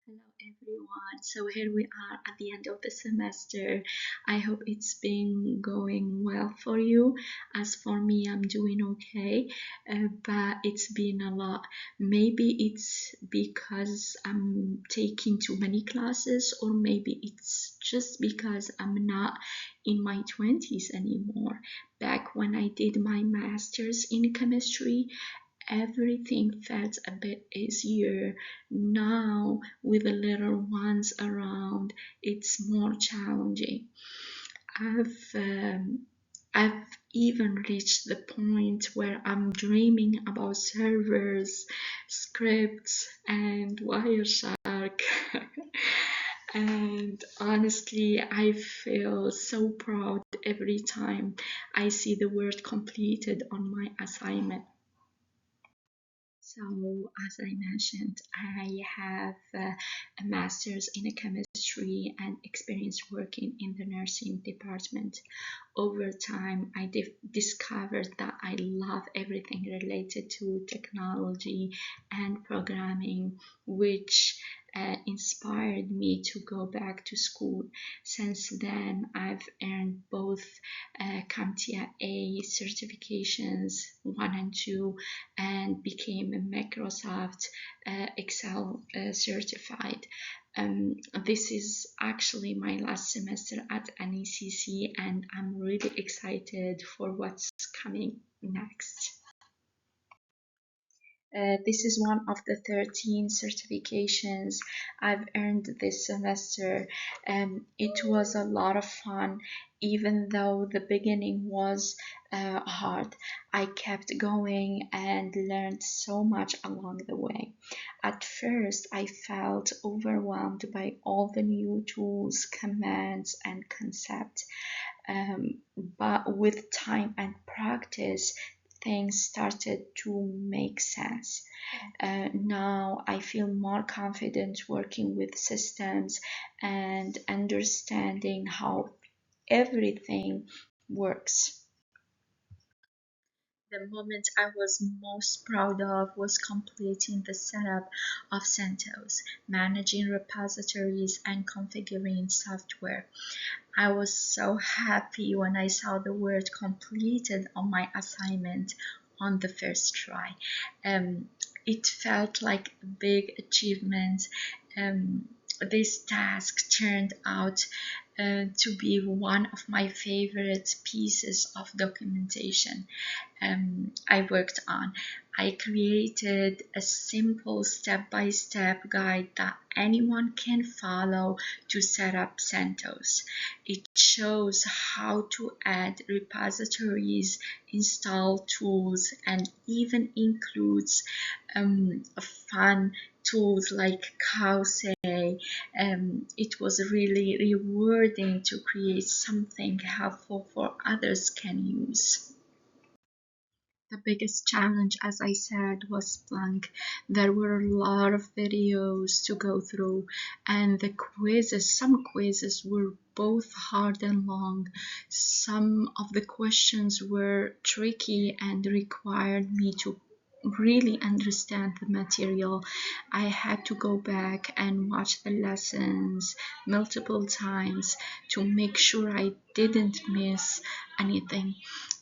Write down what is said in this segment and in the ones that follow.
Hello everyone. So here we are at the end of the semester. I hope it's been going well for you. As for me, I'm doing okay, but it's been a lot. Maybe it's because I'm taking too many classes, or maybe it's just because I'm not in my 20s anymore. Back when I did my master's in chemistry, everything felt a bit easier. Now, with the little ones around, it's more challenging. I've um, I've even reached the point where I'm dreaming about servers, scripts, and Wireshark. And honestly, I feel so proud every time I see the word completed on my assignment. So, as I mentioned, I have a master's in chemistry and experience working in the nursing department. Over time, I discovered that I love everything related to technology and programming, which inspired me to go back to school. Since then, I've earned both CompTIA A certifications 1 and 2 and became a Microsoft Excel certified. This is actually my last semester at NECC, and I'm really excited for what's coming next. This is one of the 13 certifications I've earned this semester. It was a lot of fun, even though the beginning was hard. I kept going and learned so much along the way. At first, I felt overwhelmed by all the new tools, commands, and concepts. But with time and practice, things started to make sense. Now I feel more confident working with systems and understanding how everything works. The moment I was most proud of was completing the setup of CentOS, managing repositories, and configuring software. I was so happy when I saw the word completed on my assignment on the first try. Um, it felt like a big achievement. Um, this task turned out to be one of my favorite pieces of documentation I worked on. I created a simple step-by-step guide that anyone can follow to set up CentOS. It shows how to add repositories, install tools, and even includes fun tools like Cowsay. It was really rewarding to create something helpful for others can use. The biggest challenge, as I said, was Splunk. There were a lot of videos to go through, and some quizzes were both hard and long. Some of the questions were tricky and required me to really understand the material. I had to go back and watch the lessons multiple times to make sure I didn't miss anything.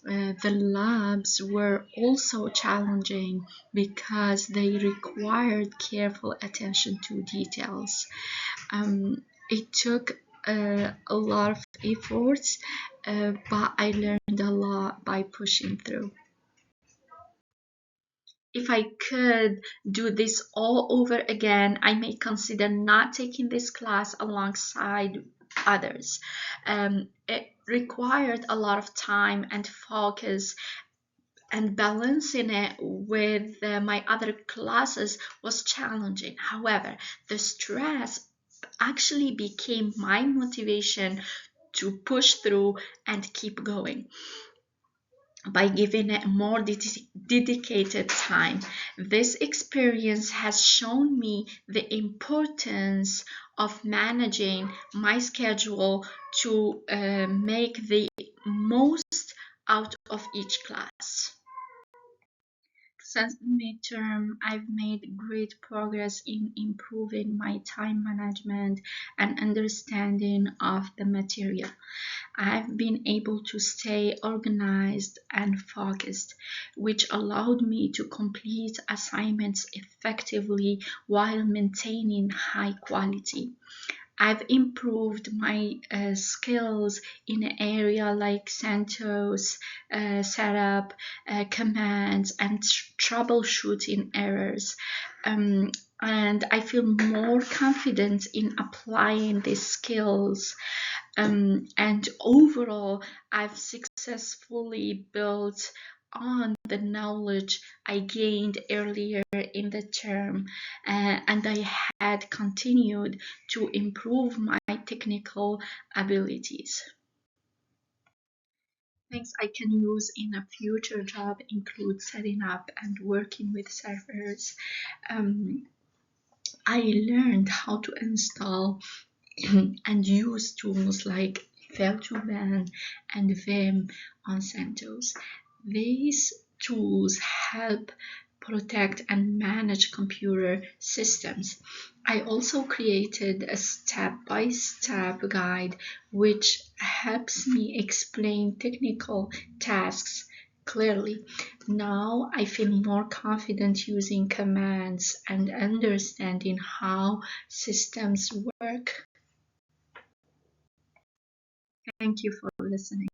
The labs were also challenging because they required careful attention to details. It took a lot of efforts, but I learned a lot by pushing through. If I could do this all over again, I may consider not taking this class alongside others. It required a lot of time and focus, and balancing it with my other classes was challenging. However, the stress actually became my motivation to push through and keep going. By giving it more dedicated time, this experience has shown me the importance of managing my schedule to make the most out of each class. Since the midterm, I've made great progress in improving my time management and understanding of the material. I've been able to stay organized and focused, which allowed me to complete assignments effectively while maintaining high quality. I've improved my skills in an area like CentOS, setup, commands, and troubleshooting errors. And I feel more confident in applying these skills. And overall, I've successfully built on the knowledge I gained earlier in the term, and I had continued to improve my technical abilities. Things I can use in a future job include setting up and working with servers. Um, I learned how to install and use tools like Fail2Ban and Vim on CentOS. These tools help protect and manage computer systems. I also created a step-by-step guide which helps me explain technical tasks clearly. Now I feel more confident using commands and understanding how systems work. Thank you for listening.